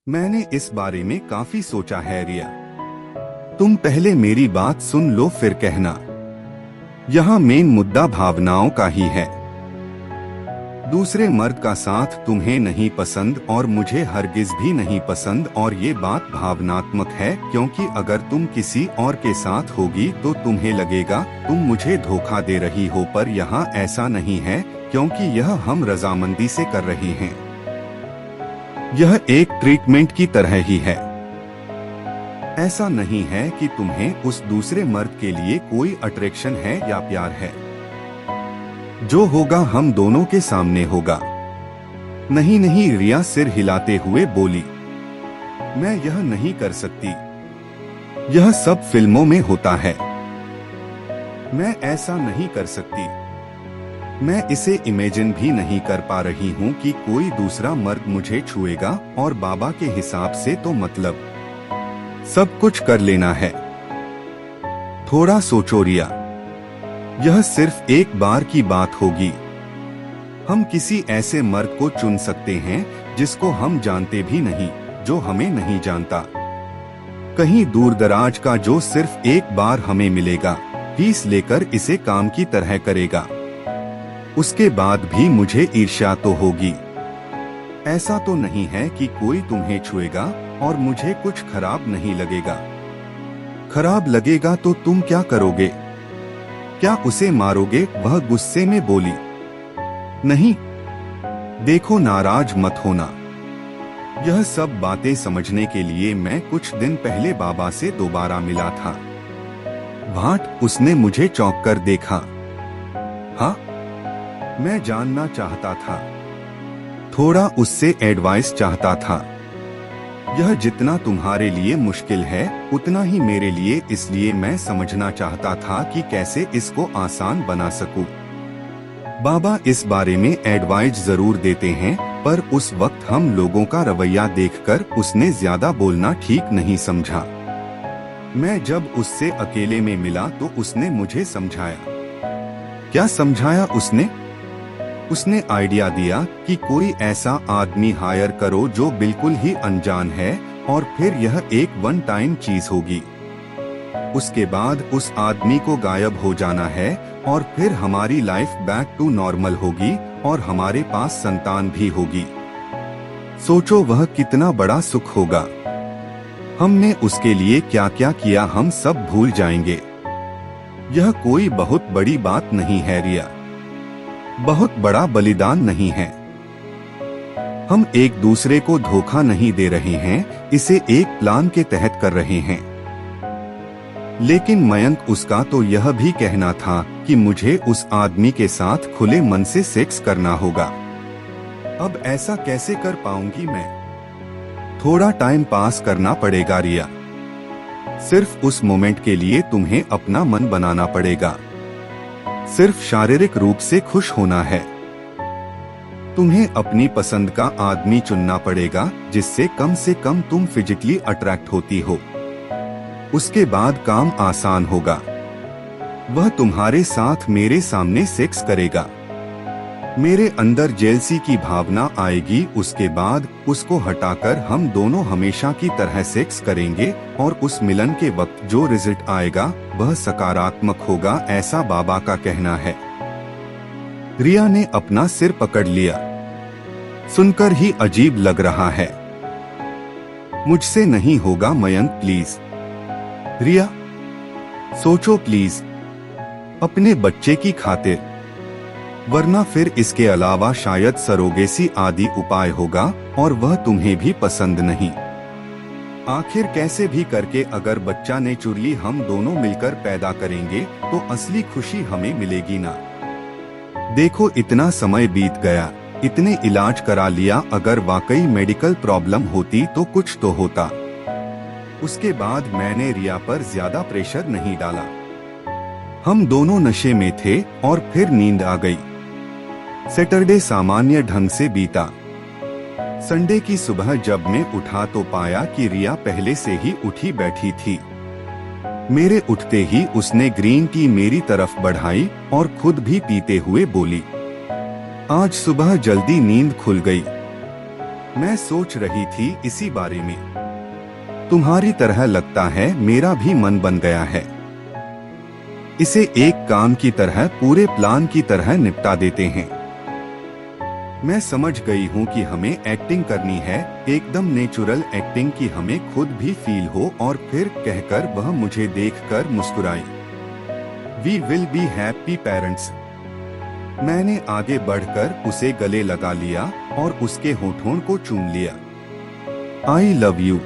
मैंने इस बारे में काफी सोचा है रिया। तुम पहले मेरी बात सुन लो फिर कहना। यहाँ मेन मुद्दा भावनाओं का ही है। दूसरे मर्द का साथ तुम्हें नहीं पसंद और मुझे हरगिज भी नहीं पसंद, और ये बात भावनात्मक है, क्योंकि अगर तुम किसी और के साथ होगी तो तुम्हें लगेगा तुम मुझे धोखा दे रही हो, पर यहाँ ऐसा नहीं है, क्योंकि यह हम रजामंदी से कर रहे हैं। यह एक ट्रीटमेंट की तरह ही है। ऐसा नहीं है कि तुम्हें उस दूसरे मर्द के लिए कोई अट्रैक्शन है या प्यार है। जो होगा हम दोनों के सामने होगा। नहीं नहीं, रिया सिर हिलाते हुए बोली, मैं यह नहीं कर सकती। यह सब फिल्मों में होता है। मैं ऐसा नहीं कर सकती। मैं इसे इमेजिन भी नहीं कर पा रही हूँ कि कोई दूसरा मर्द मुझे छुएगा, और बाबा के हिसाब से तो मतलब सब कुछ कर लेना है। थोड़ा सोचो रिया, यह सिर्फ एक बार की बात होगी। हम किसी ऐसे मर्द को चुन सकते हैं जिसको हम जानते भी नहीं, जो हमें नहीं जानता, कहीं दूर दराज का, जो सिर्फ एक बार हमें मिलेगा, फीस लेकर इसे काम की तरह करेगा। उसके बाद भी मुझे ईर्ष्या तो होगी। ऐसा तो नहीं है कि कोई तुम्हें छुएगा और मुझे कुछ खराब नहीं लगेगा। खराब लगेगा तो तुम क्या करोगे? क्या उसे मारोगे? वह गुस्से में बोली। नहीं, देखो नाराज मत होना। यह सब बातें समझने के लिए मैं कुछ दिन पहले बाबा से दोबारा मिला था। भाट, उसने मुझे चौंक कर देखा। हाँ, मैं जानना चाहता था, थोड़ा उससे एडवाइस चाहता था। यह जितना तुम्हारे लिए मुश्किल है उतना ही मेरे लिए, इसलिए मैं समझना चाहता था कि कैसे इसको आसान बना सकूं। बाबा इस बारे में एडवाइस जरूर देते हैं, पर उस वक्त हम लोगों का रवैया देखकर उसने ज्यादा बोलना ठीक नहीं समझा। मैं जब उससे अकेले में मिला तो उसने मुझे समझाया। क्या समझाया उसने? उसने आइडिया दिया कि कोई ऐसा आदमी हायर करो जो बिल्कुल ही अनजान है, और फिर यह एक वन टाइम चीज होगी। उसके बाद उस आदमी को गायब हो जाना है, और फिर हमारी लाइफ बैक टू नॉर्मल होगी, और हमारे पास संतान भी होगी। सोचो वह कितना बड़ा सुख होगा। हमने उसके लिए क्या क्या किया हम सब भूल जाएंगे। यह कोई बहुत बड़ी बात नहीं है रिया, बहुत बड़ा बलिदान नहीं है। हम एक दूसरे को धोखा नहीं दे रहे हैं, इसे एक प्लान के तहत कर रहे हैं। लेकिन मयंक, उसका तो यह भी कहना था कि मुझे उस आदमी के साथ खुले मन से सेक्स करना होगा। अब ऐसा कैसे कर पाऊंगी मैं? थोड़ा टाइम पास करना पड़ेगा रिया। सिर्फ उस मोमेंट के लिए तुम्हें अपना मन बनाना पड़ेगा। सिर्फ शारीरिक रूप से खुश होना है। तुम्हें अपनी पसंद का आदमी चुनना पड़ेगा जिससे कम तुम फिजिकली अट्रैक्ट होती हो। उसके बाद काम आसान होगा। वह तुम्हारे साथ मेरे सामने सेक्स करेगा। मेरे अंदर जेलसी की भावना आएगी। उसके बाद उसको हटाकर हम दोनों हमेशा की तरह सेक्स करेंगे, और उस मिलन के वक्त जो रिजल्ट आएगा वह सकारात्मक होगा, ऐसा बाबा का कहना है। रिया ने अपना सिर पकड़ लिया। सुनकर ही अजीब लग रहा है। मुझसे नहीं होगा मयंक, प्लीज। रिया, सोचो प्लीज, अपने बच्चे की खातिर, वरना फिर इसके अलावा शायद सरोगेसी आदि उपाय होगा, और वह तुम्हें भी पसंद नहीं। आखिर कैसे भी करके अगर बच्चा नेचुरली हम दोनों मिलकर पैदा करेंगे तो असली खुशी हमें मिलेगी ना। देखो इतना समय बीत गया, इतने इलाज करा लिया, अगर वाकई मेडिकल प्रॉब्लम होती तो कुछ तो होता। उसके बाद मैंने रिया पर ज्यादा प्रेशर नहीं डाला। हम दोनों नशे में थे और फिर नींद आ गई। सैटरडे सामान्य ढंग से बीता। संडे की सुबह जब मैं उठा तो पाया कि रिया पहले से ही उठी बैठी थी। मेरे उठते ही उसने ग्रीन टी मेरी तरफ बढ़ाई और खुद भी पीते हुए बोली, आज सुबह जल्दी नींद खुल गई। मैं सोच रही थी इसी बारे में। तुम्हारी तरह लगता है मेरा भी मन बन गया है। इसे एक काम की तरह, पूरे प्लान की तरह निपटा देते हैं। मैं समझ गई हूँ कि हमें एक्टिंग करनी है, एकदम नेचुरल एक्टिंग की हमें खुद भी फील हो। और फिर कहकर वह मुझे देखकर मुस्कुराई। We will be happy parents. मैंने आगे बढ़कर उसे गले लगा लिया और उसके होठों को चूम लिया। I love you.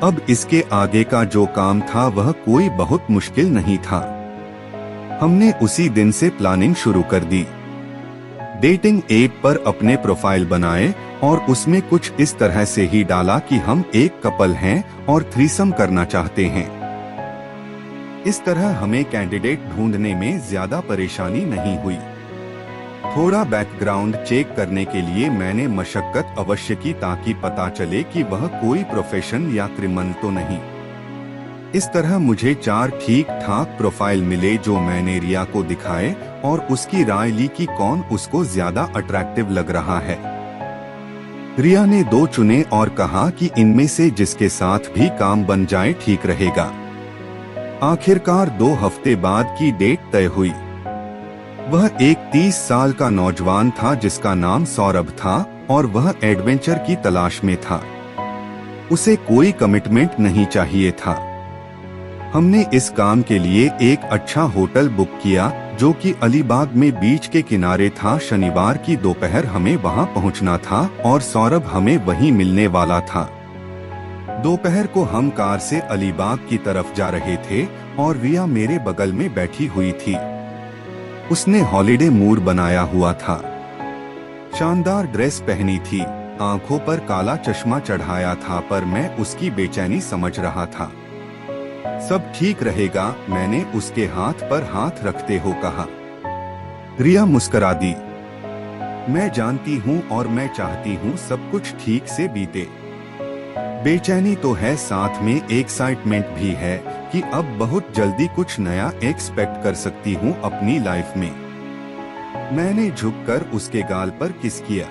अब इसके आगे का जो काम था वह कोई बहुत मुश्किल नहीं था। हमने उसी दिन से प्लानिंग शुरू कर दी। डेटिंग ऐप पर अपने प्रोफाइल बनाए और उसमें कुछ इस तरह से ही डाला कि हम एक कपल हैं और थ्रीसम करना चाहते हैं। इस तरह हमें कैंडिडेट ढूंढने में ज्यादा परेशानी नहीं हुई। थोड़ा बैकग्राउंड चेक करने के लिए मैंने मशक्कत अवश्य की ताकि पता चले कि वह कोई प्रोफेशन या क्रिमिनल तो नहीं। इस तरह मुझे 4 ठीक ठाक प्रोफाइल मिले जो मैंने रिया को दिखाए और उसकी राय ली कि कौन उसको ज्यादा अट्रैक्टिव लग रहा है। रिया ने 2 चुने और कहा कि इनमें से जिसके साथ भी काम बन जाए ठीक रहेगा। आखिरकार 2 हफ्ते बाद की डेट तय हुई। वह एक 30 साल का नौजवान था जिसका नाम सौरभ था और वह एडवेंचर की तलाश में था। उसे कोई कमिटमेंट नहीं चाहिए था। हमने इस काम के लिए एक अच्छा होटल बुक किया जो कि अलीबाग में बीच के किनारे था। शनिवार की दोपहर हमें वहां पहुंचना था और सौरभ हमें वहीं मिलने वाला था। दोपहर को हम कार से अलीबाग की तरफ जा रहे थे और रिया मेरे बगल में बैठी हुई थी। उसने हॉलिडे मूड बनाया हुआ था। शानदार ड्रेस पहनी थी, आंखों पर काला चश्मा चढ़ाया था, पर मैं उसकी बेचैनी समझ रहा था। सब ठीक रहेगा, मैंने उसके हाथ पर हाथ रखते हो कहा। रिया मुस्कुरा दी। मैं जानती हूँ और मैं चाहती हूँ सब कुछ ठीक से बीते। बेचैनी तो है, साथ में एक्साइटमेंट भी है कि अब बहुत जल्दी कुछ नया एक्सपेक्ट कर सकती हूँ अपनी लाइफ में। मैंने झुककर उसके गाल पर किस किया।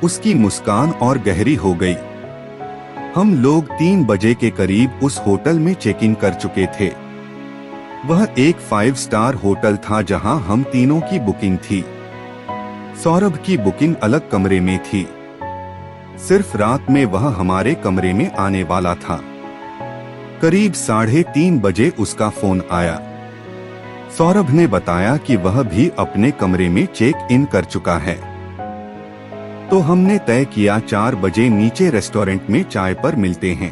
उसकी मुस्कान और गहरी हो गई। हम लोग 3 बजे के करीब उस होटल में चेक इन कर चुके थे। वह एक 5 स्टार होटल था जहां हम तीनों की बुकिंग थी। सौरभ की बुकिंग अलग कमरे में थी। सिर्फ रात में वह हमारे कमरे में आने वाला था। करीब 3:30 बजे उसका फोन आया। सौरभ ने बताया कि वह भी अपने कमरे में चेक इन कर चुका है। तो हमने तय किया 4 बजे नीचे रेस्टोरेंट में चाय पर मिलते हैं।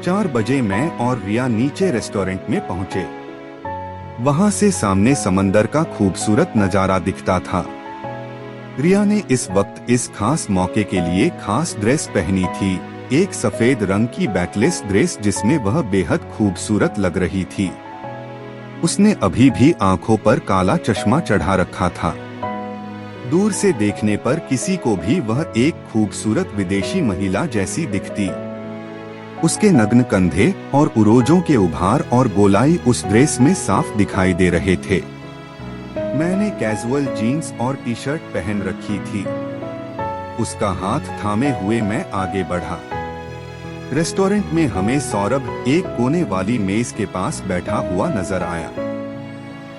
4 बजे मैं और रिया नीचे रेस्टोरेंट में पहुंचे। वहां से सामने समंदर का खूबसूरत नजारा दिखता था। रिया ने इस वक्त इस खास मौके के लिए खास ड्रेस पहनी थी, एक सफेद रंग की बैकलेस ड्रेस जिसमें वह बेहद खूबसूरत लग रही थी। उसने अभी भी आंखों पर काला चश्मा चढ़ा रखा था। दूर से देखने पर किसी को भी वह एक खूबसूरत विदेशी महिला जैसी दिखती। उसके नग्न कंधे और उरोजों के उभार और गोलाई उस ड्रेस में साफ दिखाई दे रहे थे। मैंने कैजुअल जीन्स और टी-शर्ट पहन रखी थी। उसका हाथ थामे हुए मैं आगे बढ़ा। रेस्टोरेंट में हमें सौरभ एक कोने वाली मेज के पास बैठा हुआ नजर आया।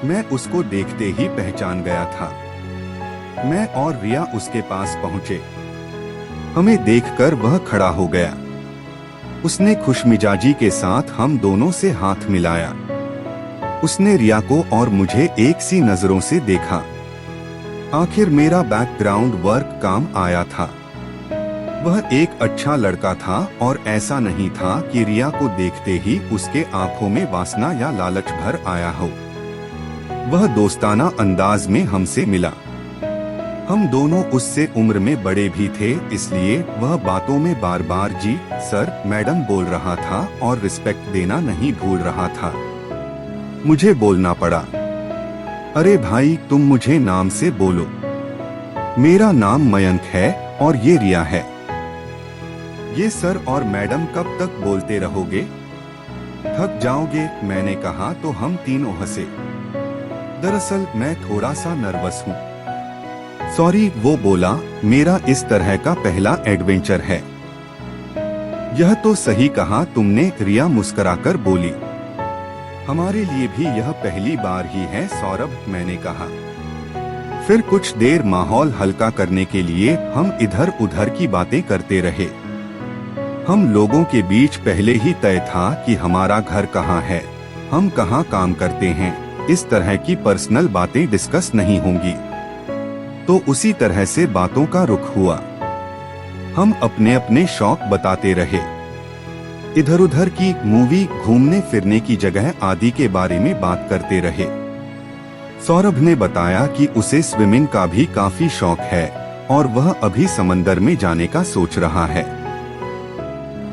मैं उसको देखते ही पहचान गया था। मैं और रिया उसके पास पहुंचे। हमें देखकर वह खड़ा हो गया। उसने खुशमिजाजी के साथ हम दोनों से हाथ मिलाया। उसने रिया को और मुझे एक सी नजरों से देखा। आखिर मेरा बैकग्राउंड वर्क काम आया था। वह एक अच्छा लड़का था और ऐसा नहीं था कि रिया को देखते ही उसके आंखों में वासना या लालच भर आया हो। वह दोस्ताना अंदाज में हमसे मिला। हम दोनों उससे उम्र में बड़े भी थे, इसलिए वह बातों में बार बार जी, सर, मैडम बोल रहा था और रिस्पेक्ट देना नहीं भूल रहा था। मुझे बोलना पड़ा, अरे भाई तुम मुझे नाम से बोलो। मेरा नाम मयंक है और ये रिया है। ये सर और मैडम कब तक बोलते रहोगे? थक जाओगे, मैंने कहा तो हम तीनों हंसे। दरअसल मैं थोड़ा सा नर्वस हूँ। सॉरी, वो बोला, मेरा इस तरह का पहला एडवेंचर है। यह तो सही कहा तुमने, रिया मुस्कुराकर बोली। हमारे लिए भी यह पहली बार ही है सौरभ, मैंने कहा। फिर कुछ देर माहौल हल्का करने के लिए हम इधर उधर की बातें करते रहे। हम लोगों के बीच पहले ही तय था कि हमारा घर कहाँ है, हम कहाँ काम करते हैं, इस तरह की पर्सनल बातें डिस्कस नहीं होंगी। तो उसी तरह से बातों का रुख हुआ। हम अपने अपने शौक बताते रहे, इधर उधर की मूवी, घूमने फिरने की जगह आदि के बारे में बात करते रहे। सौरभ ने बताया कि उसे स्विमिंग का भी काफी शौक है और वह अभी समंदर में जाने का सोच रहा है।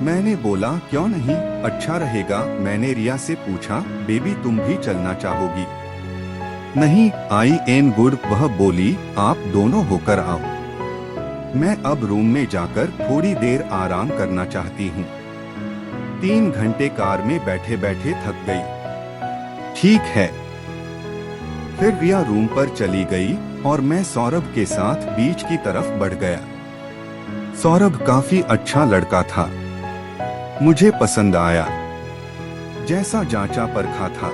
मैंने बोला, क्यों नहीं, अच्छा रहेगा। मैंने रिया से पूछा, बेबी तुम भी चलना चाहोगी? नहीं, आई एम गुड, वह बोली, आप दोनों होकर आओ। मैं अब रूम में जाकर थोड़ी देर आराम करना चाहती हूँ। 3 घंटे कार में बैठे बैठे थक गई। ठीक है। फिर रिया रूम पर चली गई और मैं सौरभ के साथ बीच की तरफ बढ़ गया। सौरभ काफी अच्छा लड़का था, मुझे पसंद आया, जैसा जांचा परखा था।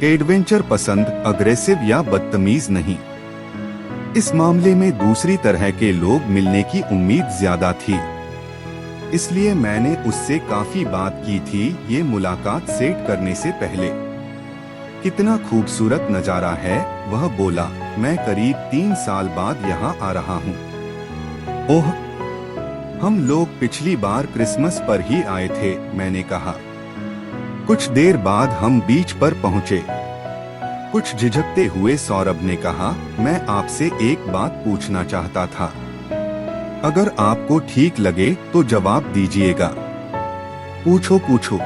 एडवेंचर पसंद, अग्रेसिव या बदतमीज नहीं। इस मामले में दूसरी तरह के लोग मिलने की उम्मीद ज्यादा थी, इसलिए मैंने उससे काफी बात की थी ये मुलाकात सेट करने से पहले। कितना खूबसूरत नजारा है, वह बोला। मैं करीब 3 साल बाद यहाँ आ रहा हूँ। ओह, हम लोग पिछली बार क्रिसमस पर ही आए थे, मैंने कहा। कुछ देर बाद हम बीच पर पहुँचे। कुछ झिझकते हुए सौरभ ने कहा, मैं आपसे एक बात पूछना चाहता था, अगर आपको ठीक लगे तो जवाब दीजिएगा। पूछो पूछो,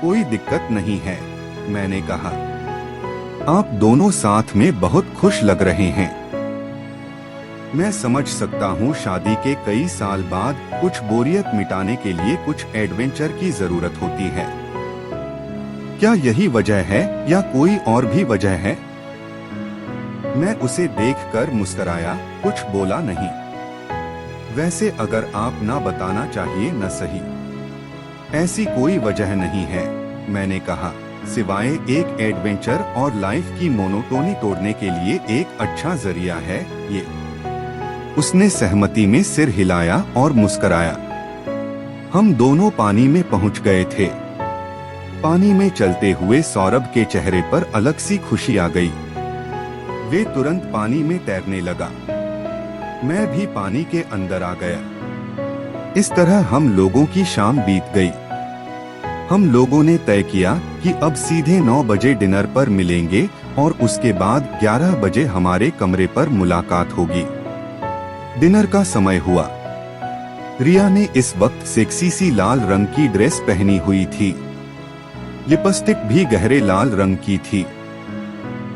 कोई दिक्कत नहीं है, मैंने कहा। आप दोनों साथ में बहुत खुश लग रहे हैं। मैं समझ सकता हूँ शादी के कई साल बाद कुछ बोरियत मिटाने के लिए कुछ एडवेंचर की जरूरत होती है। क्या यही वजह है या कोई और भी वजह है? मैं उसे देखकर मुस्कुराया, कुछ बोला नहीं। वैसे अगर आप ना बताना चाहिए न सही। ऐसी कोई वजह नहीं है, मैंने कहा, सिवाय एक एडवेंचर और लाइफ की मोनोटोनी तोड़ने के लिए एक अच्छा जरिया है ये। उसने सहमति में सिर हिलाया और मुस्कुराया। हम दोनों पानी में पहुंच गए थे। पानी में चलते हुए सौरभ के चेहरे पर अलग सी खुशी आ गई। वे तुरंत पानी में तैरने लगा। मैं भी पानी के अंदर आ गया। इस तरह हम लोगों की शाम बीत गई। हम लोगों ने तय किया कि अब सीधे 9 बजे डिनर पर मिलेंगे और उसके बाद 11 बजे हमारे कमरे पर मुलाकात होगी। डिनर का समय हुआ। रिया ने इस वक्त सेक्सी सी लाल रंग की ड्रेस पहनी हुई थी। लिपस्टिक भी गहरे लाल रंग की थी।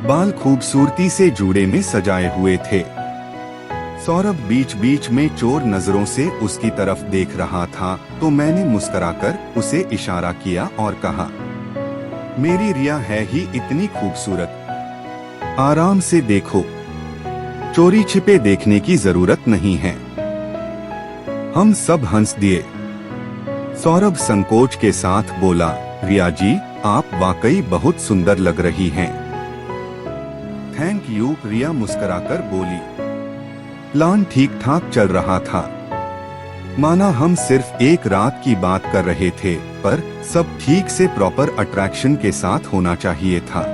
बाल खूबसूरती से जूड़े में सजाए हुए थे। सौरभ बीच बीच में चोर नजरों से उसकी तरफ देख रहा था, तो मैंने मुस्कुराकर उसे इशारा किया और कहा, मेरी रिया है ही इतनी खूबसूरत, आराम से देखो, चोरी छिपे देखने की जरूरत नहीं है। हम सब हंस दिए। सौरभ संकोच के साथ बोला, रिया जी, आप वाकई बहुत सुंदर लग रही हैं। थैंक यू, रिया मुस्कुराकर बोली। प्लान ठीक ठाक चल रहा था। माना हम सिर्फ एक रात की बात कर रहे थे, पर सब ठीक से प्रॉपर अट्रैक्शन के साथ होना चाहिए था।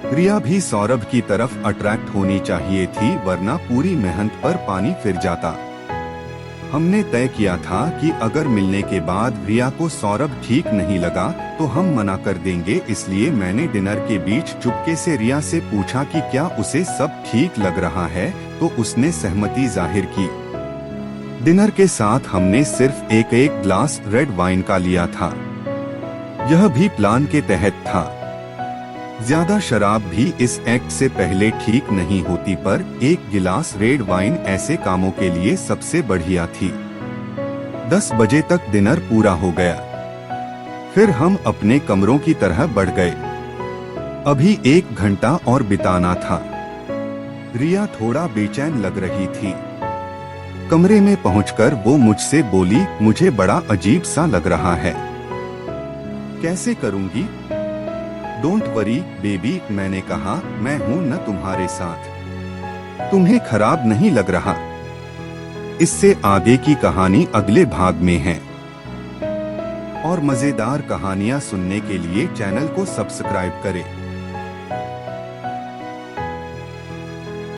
रिया भी सौरभ की तरफ अट्रैक्ट होनी चाहिए थी, वरना पूरी मेहनत पर पानी फिर जाता। हमने तय किया था कि अगर मिलने के बाद रिया को सौरभ ठीक नहीं लगा तो हम मना कर देंगे, इसलिए मैंने डिनर के बीच चुपके से रिया से पूछा कि क्या उसे सब ठीक लग रहा है, तो उसने सहमति जाहिर की। डिनर के साथ हमने सिर्फ एक ग्लास रेड वाइन का लिया था। यह भी प्लान के तहत था। ज्यादा शराब भी इस एक्ट से पहले ठीक नहीं होती, पर एक गिलास रेड वाइन ऐसे कामों के लिए सबसे बढ़िया थी। 10 बजे तक डिनर पूरा हो गया। फिर हम अपने कमरों की तरह बढ़ गए। अभी 1 घंटा और बिताना था। रिया थोड़ा बेचैन लग रही थी। कमरे में पहुंचकर वो मुझसे बोली, मुझे बड़ा अजीब सा लग रहा है। कैसे करूंगी? डोंट वरी बेबी, मैंने कहा, मैं हूं न तुम्हारे साथ। तुम्हें खराब नहीं लग रहा? इससे आगे की कहानी अगले भाग में है। और मजेदार कहानियां सुनने के लिए चैनल को सब्सक्राइब करें।